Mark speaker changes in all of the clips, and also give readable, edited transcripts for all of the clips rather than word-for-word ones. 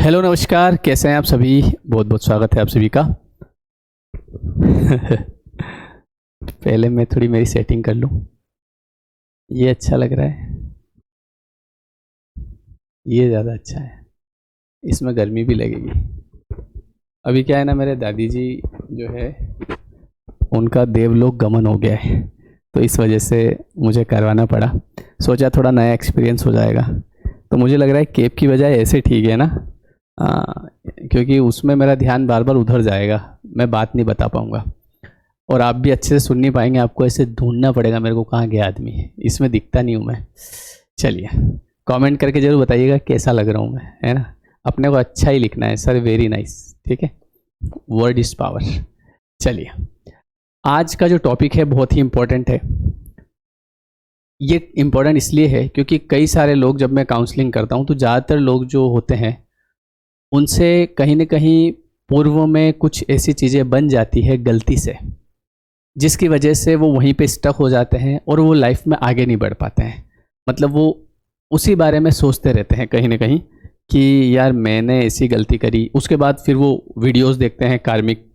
Speaker 1: Hello नमस्कार, कैसे हैं आप सभी। बहुत बहुत स्वागत है आप सभी का। पहले मैं थोड़ी मेरी सेटिंग कर लूँ। ये अच्छा लग रहा है, ये ज़्यादा अच्छा है, इसमें गर्मी भी लगेगी। अभी क्या है ना, मेरे दादी जी जो है उनका देवलोक गमन हो गया है, तो इस वजह से मुझे करवाना पड़ा। सोचा थोड़ा नया एक्सपीरियंस हो जाएगा, तो मुझे लग रहा है केप की बजाय ऐसे ठीक है ना। क्योंकि उसमें मेरा ध्यान बार बार उधर जाएगा, मैं बात नहीं बता पाऊँगा और आप भी अच्छे से सुन नहीं पाएंगे। आपको ऐसे ढूंढना पड़ेगा मेरे को, कहाँ गया आदमी, इसमें दिखता नहीं हूँ मैं। चलिए, कमेंट करके ज़रूर बताइएगा कैसा लग रहा हूँ मैं, है ना। अपने को अच्छा ही लिखना है सर, वेरी नाइस, ठीक है। Word is power. चलिए, आज का जो टॉपिक है बहुत ही इम्पोर्टेंट है। ये इम्पोर्टेंट इसलिए है क्योंकि कई सारे लोग, जब मैं काउंसलिंग करता हूँ तो ज़्यादातर लोग जो होते हैं उनसे कहीं ना कहीं पूर्व में कुछ ऐसी चीज़ें बन जाती है गलती से, जिसकी वजह से वो वहीं पे स्टक हो जाते हैं और वो लाइफ में आगे नहीं बढ़ पाते हैं। मतलब वो उसी बारे में सोचते रहते हैं कहीं ना कहीं कि यार मैंने ऐसी गलती करी। उसके बाद फिर वो वीडियोस देखते हैं कार्मिक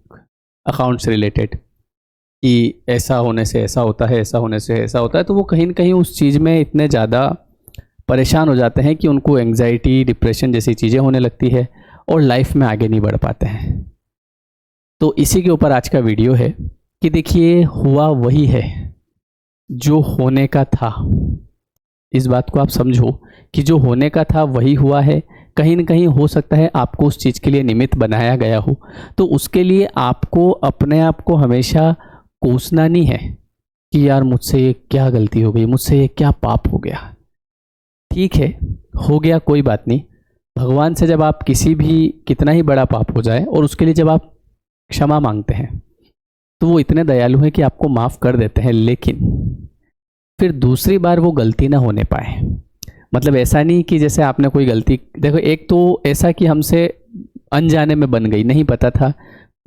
Speaker 1: अकाउंट से रिलेटेड कि ऐसा होने से ऐसा होता है, ऐसा होने से ऐसा होता है, तो वो कहीं ना कहीं उस चीज़ में इतने ज़्यादा परेशान हो जाते हैं कि उनको एंग्जाइटी, डिप्रेशन जैसी चीज़ें होने लगती है और लाइफ में आगे नहीं बढ़ पाते हैं। तो इसी के ऊपर आज का वीडियो है कि देखिए, हुआ वही है जो होने का था। इस बात को आप समझो कि जो होने का था वही हुआ है। कहीं ना कहीं हो सकता है आपको उस चीज़ के लिए निमित्त बनाया गया हो, तो उसके लिए आपको अपने आप को हमेशा कोसना नहीं है कि यार मुझसे ये क्या गलती हो गई, मुझसे ये क्या पाप हो गया। ठीक है, हो गया, कोई बात नहीं। भगवान से जब आप किसी भी कितना ही बड़ा पाप हो जाए और उसके लिए जब आप क्षमा मांगते हैं तो वो इतने दयालु हैं कि आपको माफ़ कर देते हैं, लेकिन फिर दूसरी बार वो गलती ना होने पाए। मतलब ऐसा नहीं कि जैसे आपने कोई गलती, देखो एक तो ऐसा कि हमसे अनजाने में बन गई, नहीं पता था,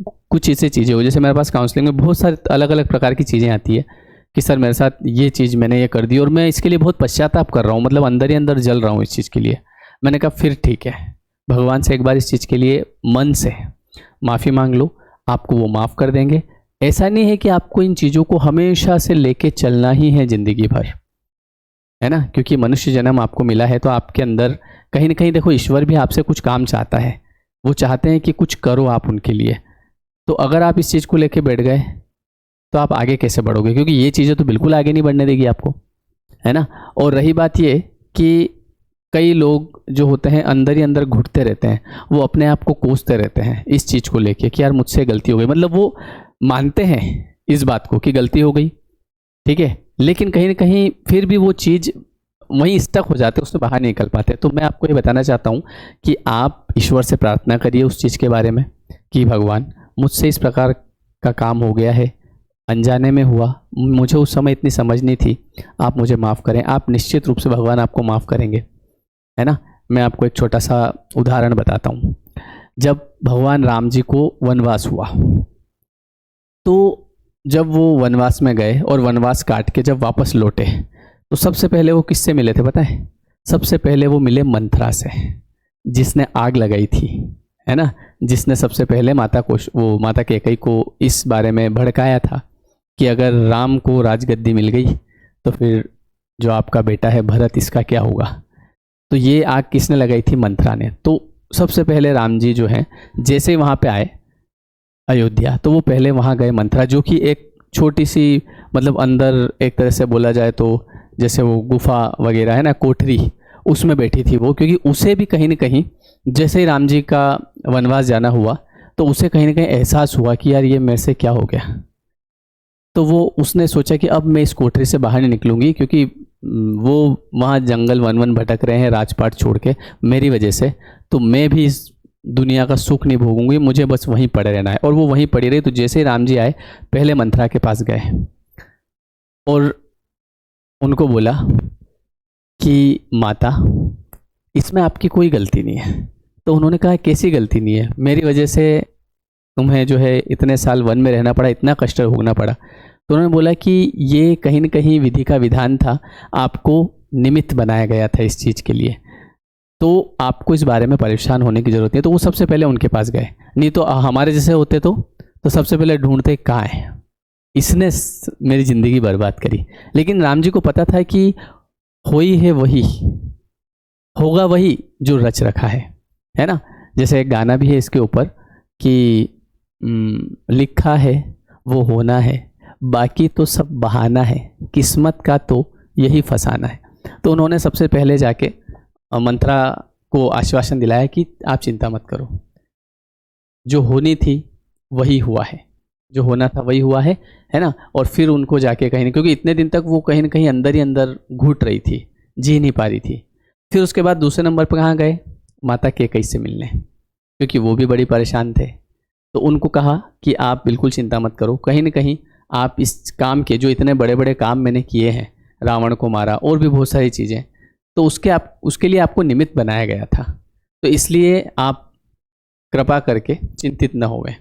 Speaker 1: कुछ ऐसी चीज़ें हो, जैसे मेरे पास काउंसलिंग में बहुत सारे अलग अलग प्रकार की चीज़ें आती है कि सर मेरे साथ ये चीज़ मैंने ये कर दी और मैं इसके लिए बहुत पश्चाताप कर रहा हूँ, मतलब अंदर ही अंदर जल रहा हूँ इस चीज़ के लिए। मैंने कहा फिर ठीक है, भगवान से एक बार इस चीज़ के लिए मन से माफ़ी मांग लो, आपको वो माफ़ कर देंगे। ऐसा नहीं है कि आपको इन चीज़ों को हमेशा से लेके चलना ही है ज़िंदगी भर, है ना। क्योंकि मनुष्य जन्म आपको मिला है तो आपके अंदर कहीं ना कहीं, देखो, ईश्वर भी आपसे कुछ काम चाहता है। वो चाहते हैं कि कुछ करो आप उनके लिए। तो अगर आप इस चीज़ को लेके बैठ गए तो आप आगे कैसे बढ़ोगे, क्योंकि ये चीज़ें तो बिल्कुल आगे नहीं बढ़ने देगी आपको, है ना। और रही बात ये कि कई लोग जो होते हैं अंदर ही अंदर घुटते रहते हैं, वो अपने आप को कोसते रहते हैं इस चीज़ को लेके कि यार मुझसे गलती हो गई। मतलब वो मानते हैं इस बात को कि गलती हो गई, ठीक है, लेकिन कहीं ना कहीं फिर भी वो चीज़ वहीं स्टक हो जाते, उससे बाहर नहीं निकल पाते। तो मैं आपको ये बताना चाहता हूँ कि आप ईश्वर से प्रार्थना करिए उस चीज़ के बारे में कि भगवान, मुझसे इस प्रकार का काम हो गया है, अनजाने में हुआ, मुझे उस समय इतनी समझ नहीं थी, आप मुझे माफ़ करें। आप निश्चित रूप से भगवान आपको माफ़ करेंगे, है ना। मैं आपको एक छोटा सा उदाहरण बताता हूँ। जब भगवान राम जी को वनवास हुआ, तो जब वो वनवास में गए और वनवास काट के जब वापस लौटे, तो सबसे पहले वो किससे मिले थे पता है? सबसे पहले वो मिले मंथरा से, जिसने आग लगाई थी, है ना। जिसने सबसे पहले माता को, वो माता कैकेयी को इस बारे में भड़काया था कि अगर राम को राजगद्दी मिल गई तो फिर जो आपका बेटा है भरत, इसका क्या होगा। तो ये आग किसने लगाई थी? मंथरा ने। तो सबसे पहले राम जी जो हैं, जैसे ही वहाँ पे आए अयोध्या, तो वो पहले वहाँ गए मंथरा, जो कि एक छोटी सी, मतलब अंदर एक तरह से बोला जाए तो जैसे वो गुफा वगैरह है ना, कोठरी, उसमें बैठी थी वो। क्योंकि उसे भी कहीं ना कहीं जैसे ही राम जी का वनवास जाना हुआ तो उसे कहीं ना कहीं एहसास हुआ कि यार ये मेरे से क्या हो गया। तो वो उसने सोचा कि अब मैं इस कोठरी से बाहर नहीं निकलूंगी, क्योंकि वो वहाँ जंगल वन वन भटक रहे हैं राजपाट छोड़ के मेरी वजह से, तो मैं भी इस दुनिया का सुख नहीं भोगूंगी, मुझे बस वहीं पड़े रहना है। और वो वहीं पड़ी रही। तो जैसे ही राम जी आए, पहले मंथरा के पास गए और उनको बोला कि माता, इसमें आपकी कोई गलती नहीं है। तो उन्होंने कहा कैसी गलती नहीं है, मेरी वजह से तुम्हें जो है इतने साल वन में रहना पड़ा, इतना कष्ट भोगना पड़ा। तो उन्होंने बोला कि ये कहीं न कहीं विधि का विधान था, आपको निमित्त बनाया गया था इस चीज़ के लिए। तो आपको इस बारे में परेशान होने की ज़रूरत नहीं है। तो वो सबसे पहले उनके पास गए, नहीं तो हमारे जैसे होते तो सबसे पहले ढूंढते कहाँ है, इसने मेरी ज़िंदगी बर्बाद करी। लेकिन राम जी को पता था कि होई है वही, होगा वही जो रच रखा है ना। जैसे एक गाना भी है इसके ऊपर कि लिखा है वो होना है, बाकी तो सब बहाना है, किस्मत का तो यही फसाना है। तो उन्होंने सबसे पहले जाके मंत्रा को आश्वासन दिलाया कि आप चिंता मत करो, जो होनी थी वही हुआ है, जो होना था वही हुआ है ना। और फिर उनको जाके कहीं, क्योंकि इतने दिन तक वो कहीं ना कहीं अंदर ही अंदर घुट रही थी, जी नहीं पा रही थी। फिर उसके बाद दूसरे नंबर पर कहाँ गए, माता केकई से मिलने, क्योंकि वो भी बड़ी परेशान थे। तो उनको कहा कि आप बिल्कुल चिंता मत करो, कहीं ना कहीं आप इस काम के, जो इतने बड़े बड़े काम मैंने किए हैं, रावण को मारा और भी बहुत सारी चीज़ें, तो उसके लिए आपको निमित्त बनाया गया था। तो इसलिए आप कृपा करके चिंतित न होवे।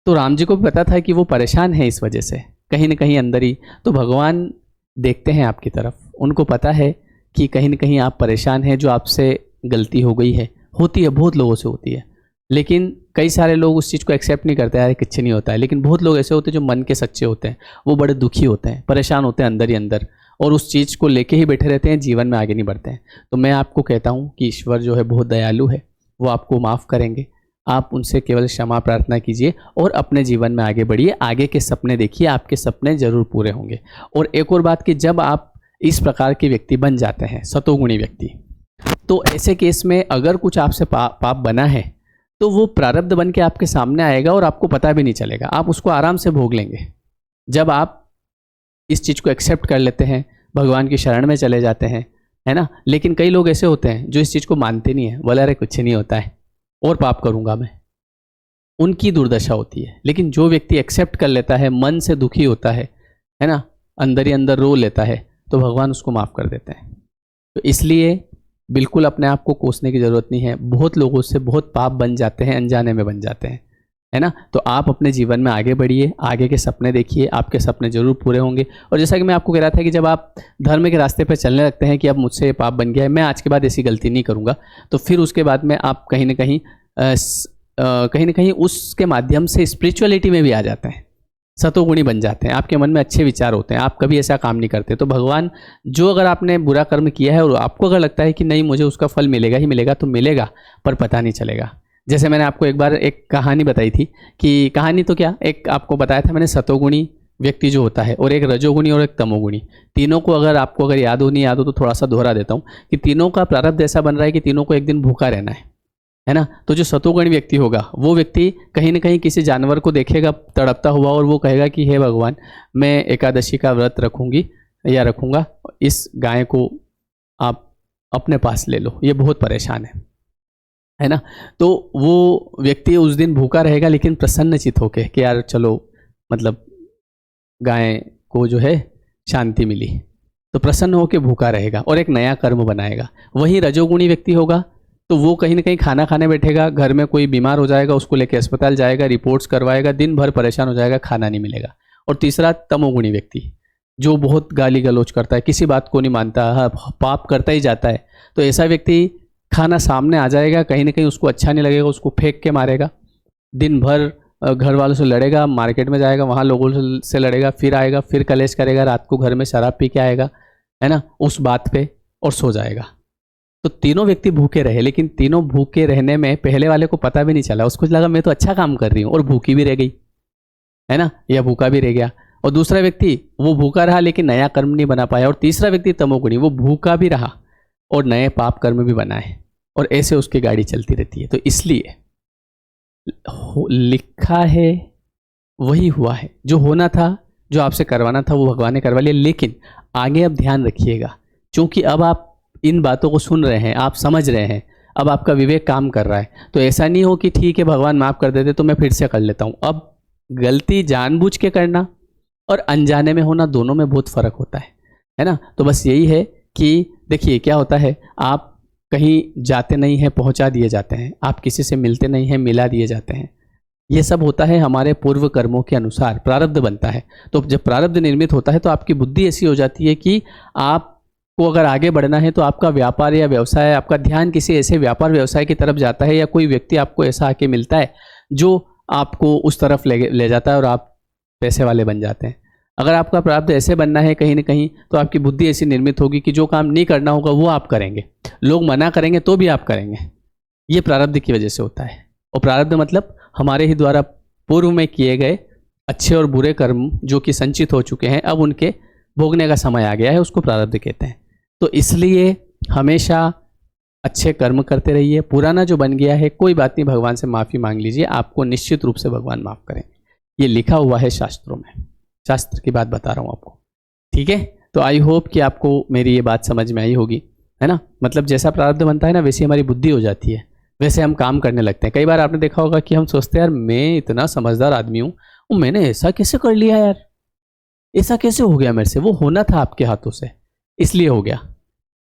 Speaker 1: तो राम जी को भी पता था कि वो परेशान है इस वजह से, कहीं ना कहीं अंदर ही। तो भगवान देखते हैं आपकी तरफ, उनको पता है कि कहीं ना कहीं आप परेशान हैं, जो आपसे गलती हो गई है, होती है, बहुत लोगों से होती है। लेकिन कई सारे लोग उस चीज़ को एक्सेप्ट नहीं करते, यार कुछ नहीं होता है। लेकिन बहुत लोग ऐसे होते हैं जो मन के सच्चे होते हैं, वो बड़े दुखी होते हैं, परेशान होते हैं अंदर ही अंदर, और उस चीज़ को लेके ही बैठे रहते हैं, जीवन में आगे नहीं बढ़ते हैं। तो मैं आपको कहता हूँ कि ईश्वर जो है बहुत दयालु है, वो आपको माफ़ करेंगे। आप उनसे केवल क्षमा प्रार्थना कीजिए और अपने जीवन में आगे बढ़िए, आगे के सपने देखिए, आपके सपने जरूर पूरे होंगे। और एक और बात कि जब आप इस प्रकार के व्यक्ति बन जाते हैं, सतोगुणी व्यक्ति, तो ऐसे केस में अगर कुछ आपसे पाप बना है तो वो प्रारब्ध बन के आपके सामने आएगा और आपको पता भी नहीं चलेगा, आप उसको आराम से भोग लेंगे। जब आप इस चीज़ को एक्सेप्ट कर लेते हैं, भगवान की शरण में चले जाते हैं, है ना। लेकिन कई लोग ऐसे होते हैं जो इस चीज़ को मानते नहीं है, बोले अरे कुछ नहीं होता है और पाप करूंगा मैं, उनकी दुर्दशा होती है। लेकिन जो व्यक्ति एक्सेप्ट कर लेता है, मन से दुखी होता है ना, अंदर ही अंदर रो लेता है, तो भगवान उसको माफ़ कर देते हैं। तो इसलिए बिल्कुल अपने आप को कोसने की ज़रूरत नहीं है। बहुत लोगों से बहुत पाप बन जाते हैं, अनजाने में बन जाते हैं, है ना। तो आप अपने जीवन में आगे बढ़िए, आगे के सपने देखिए, आपके सपने जरूर पूरे होंगे। और जैसा कि मैं आपको कह रहा था कि जब आप धर्म के रास्ते पर चलने लगते हैं कि अब मुझसे पाप बन गया है, मैं आज के बाद ऐसी गलती नहीं करूँगा, तो फिर उसके बाद में आप कहीं ना कहीं उसके माध्यम से स्पिरिचुअलिटी में भी आ जाते हैं, सतोगुणी बन जाते हैं, आपके मन में अच्छे विचार होते हैं, आप कभी ऐसा काम नहीं करते। तो भगवान जो, अगर आपने बुरा कर्म किया है और आपको अगर लगता है कि नहीं मुझे उसका फल मिलेगा ही मिलेगा, तो मिलेगा, पर पता नहीं चलेगा। जैसे मैंने आपको एक बार एक कहानी बताई थी, कि कहानी तो क्या, एक आपको बताया था मैंने, सतोगुणी व्यक्ति जो होता है और एक रजोगुणी और एक तमोगुणी, तीनों को अगर आपको अगर याद हो नहीं याद हो तो थोड़ा सा दोहरा देता हूँ कि तीनों का प्रारब्ध ऐसा बन रहा है कि तीनों को एक दिन भूखा रहना है ना। तो जो सतोगुणी व्यक्ति होगा, वो व्यक्ति कहीं ना कहीं किसी जानवर को देखेगा तड़पता हुआ और वो कहेगा कि हे भगवान, मैं एकादशी का व्रत रखूंगी या रखूंगा, इस गाय को आप अपने पास ले लो, ये बहुत परेशान है ना। तो वो व्यक्ति उस दिन भूखा रहेगा, लेकिन प्रसन्नचित होके कि यार चलो, मतलब गाय को जो है शांति मिली, तो प्रसन्न होकर भूखा रहेगा और एक नया कर्म बनाएगा। वही रजोगुणी व्यक्ति होगा तो वो कहीं ना कहीं खाना खाने बैठेगा, घर में कोई बीमार हो जाएगा, उसको लेकर अस्पताल जाएगा, रिपोर्ट्स करवाएगा, दिन भर परेशान हो जाएगा, खाना नहीं मिलेगा। और तीसरा तमोगुणी व्यक्ति, जो बहुत गाली गलौज करता है, किसी बात को नहीं मानता, हाँ, पाप करता ही जाता है। तो ऐसा व्यक्ति, खाना सामने आ जाएगा, कहीं ना कहीं उसको अच्छा नहीं लगेगा, उसको फेंक के मारेगा, दिन भर घर वालों से लड़ेगा, मार्केट में जाएगा, वहाँ लोगों से लड़ेगा, फिर आएगा, फिर कलेश करेगा, रात को घर में शराब पी के आएगा, है ना, उस बात पे, और सो जाएगा। तो तीनों व्यक्ति भूखे रहे, लेकिन तीनों भूखे रहने में पहले वाले को पता भी नहीं चला, उसको लगा मैं तो अच्छा काम कर रही हूँ, और भूखी भी रह गई, है ना, या भूखा भी रह गया। और दूसरा व्यक्ति वो भूखा रहा लेकिन नया कर्म नहीं बना पाया। और तीसरा व्यक्ति तमोगुणी, वो भूखा भी रहा और नए पाप कर्म भी बनाए, और ऐसे उसकी गाड़ी चलती रहती है। तो इसलिए लिखा है वही हुआ है, जो होना था, जो आपसे करवाना था, वो भगवान ने करवा लिया। लेकिन आगे अब ध्यान रखिएगा, क्योंकि अब आप इन बातों को सुन रहे हैं, आप समझ रहे हैं, अब आपका विवेक काम कर रहा है। तो ऐसा नहीं हो कि ठीक है भगवान माफ़ कर देते तो मैं फिर से कर लेता हूँ। अब गलती जानबूझ के करना और अनजाने में होना, दोनों में बहुत फ़र्क होता है ना। तो बस यही है कि देखिए क्या होता है, आप कहीं जाते नहीं हैं, पहुंचा दिए जाते हैं, आप किसी से मिलते नहीं हैं, मिला दिए जाते हैं। ये सब होता है हमारे पूर्व कर्मों के अनुसार, प्रारब्ध बनता है। तो जब प्रारब्ध निर्मित होता है तो आपकी बुद्धि ऐसी हो जाती है कि आप को अगर आगे बढ़ना है तो आपका व्यापार या व्यवसाय, आपका ध्यान किसी ऐसे व्यापार व्यवसाय की तरफ जाता है, या कोई व्यक्ति आपको ऐसा आके मिलता है जो आपको उस तरफ ले जाता है और आप पैसे वाले बन जाते हैं। अगर आपका प्रारब्ध ऐसे बनना है कहीं ना कहीं, तो आपकी बुद्धि ऐसी निर्मित होगी कि जो काम नहीं करना होगा वो आप करेंगे, लोग मना करेंगे तो भी आप करेंगे। ये प्रारब्ध की वजह से होता है। और प्रारब्ध मतलब हमारे ही द्वारा पूर्व में किए गए अच्छे और बुरे कर्म जो कि संचित हो चुके हैं, अब उनके भोगने का समय आ गया है, उसको प्रारब्ध कहते हैं। तो इसलिए हमेशा अच्छे कर्म करते रहिए। पुराना जो बन गया है कोई बात नहीं, भगवान से माफ़ी मांग लीजिए, आपको निश्चित रूप से भगवान माफ़ करेंगे। ये लिखा हुआ है शास्त्रों में, शास्त्र की बात बता रहा हूँ आपको, ठीक है। तो आई होप कि आपको मेरी ये बात समझ में आई होगी, है ना। मतलब जैसा प्रारब्ध बनता है ना, वैसी हमारी बुद्धि हो जाती है, वैसे हम काम करने लगते हैं। कई बार आपने देखा होगा कि हम सोचते हैं यार मैं इतना समझदार आदमी हूँ, मैंने ऐसा कैसे कर लिया यार, ऐसा कैसे हो गया मेरे से। वो होना था आपके हाथों से, इसलिए हो गया।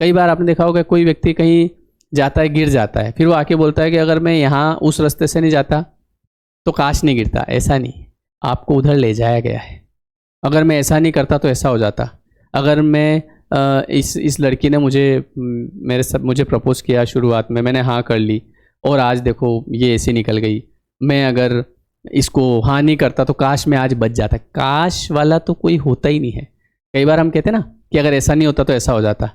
Speaker 1: कई बार आपने देखा होगा कोई व्यक्ति कहीं जाता है, गिर जाता है, फिर वो आके बोलता है कि अगर मैं यहाँ उस रास्ते से नहीं जाता तो काश नहीं गिरता। ऐसा नहीं, आपको उधर ले जाया गया है। अगर मैं ऐसा नहीं करता तो ऐसा हो जाता। अगर मैं इस लड़की ने मुझे प्रपोज किया शुरुआत में, मैंने हाँ कर ली और आज देखो ये ऐसी निकल गई। मैं अगर इसको हाँ नहीं करता तो काश मैं आज बच जाता। काश वाला तो कोई होता ही नहीं है। कई बार हम कहते हैं ना कि अगर ऐसा नहीं होता तो ऐसा हो जाता।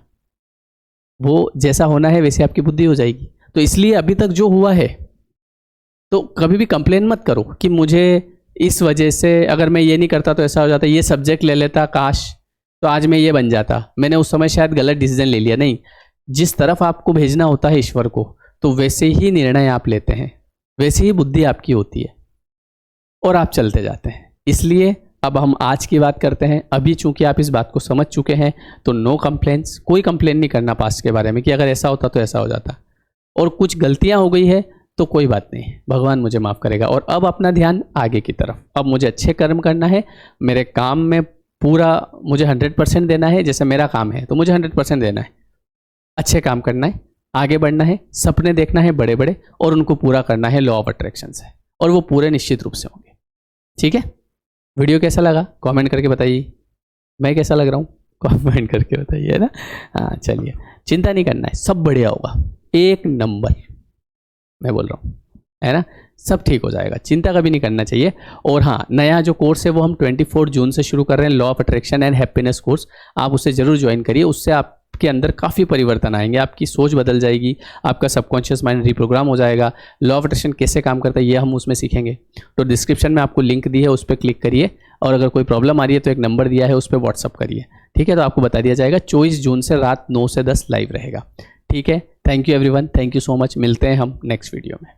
Speaker 1: वो जैसा होना है वैसे आपकी बुद्धि हो जाएगी। तो इसलिए अभी तक जो हुआ है, तो कभी भी कंप्लेन मत करो कि मुझे इस वजह से, अगर मैं ये नहीं करता तो ऐसा हो जाता, ये सब्जेक्ट ले लेता काश तो आज मैं ये बन जाता, मैंने उस समय शायद गलत डिसीजन ले लिया। नहीं, जिस तरफ आपको भेजना होता है ईश्वर को, तो वैसे ही निर्णय आप लेते हैं, वैसे ही बुद्धि आपकी होती है और आप चलते जाते हैं। इसलिए अब हम आज की बात करते हैं। अभी चूंकि आप इस बात को समझ चुके हैं तो नो कंप्लेंट्स, कोई कंप्लेन नहीं करना पास्ट के बारे में कि अगर ऐसा होता तो ऐसा हो जाता। और कुछ गलतियां हो गई है तो कोई बात नहीं, भगवान मुझे माफ़ करेगा। और अब अपना ध्यान आगे की तरफ, अब मुझे अच्छे कर्म करना है, मेरे काम में पूरा मुझे 100% देना है। जैसे मेरा काम है तो मुझे 100% देना है, अच्छे काम करना है, आगे बढ़ना है, सपने देखना है बड़े बड़े और उनको पूरा करना है लॉ ऑफ अट्रैक्शन से, और वो पूरे निश्चित रूप से होंगे। ठीक है, वीडियो कैसा लगा कमेंट करके बताइए। मैं कैसा लग रहा हूँ कमेंट करके बताइए, है ना। हाँ चलिए, चिंता नहीं करना है, सब बढ़िया होगा, एक नंबर मैं बोल रहा हूँ, है ना। सब ठीक हो जाएगा, चिंता कभी नहीं करना चाहिए। और हाँ, नया जो कोर्स है वो हम 24 जून से शुरू कर रहे हैं, law of attraction and happiness course. आप उसे जरूर ज्वाइन करिए, उससे आपके अंदर काफ़ी परिवर्तन आएंगे, आपकी सोच बदल जाएगी, आपका सबकॉन्शियस माइंड रिप्रोग्राम हो जाएगा। लॉ ऑफ अट्रैक्शन कैसे काम करता है ये हम उसमें सीखेंगे। तो डिस्क्रिप्शन में आपको लिंक दी है, उस पर क्लिक करिए, और अगर कोई प्रॉब्लम आ रही है तो एक नंबर दिया है, उस पर व्हाट्सअप करिए। ठीक है, तो आपको बता दिया जाएगा। 24 जून से रात 9 से 10 लाइव रहेगा। ठीक है, thank you everyone, thank you so much. मिलते हैं हम नेक्स्ट वीडियो में।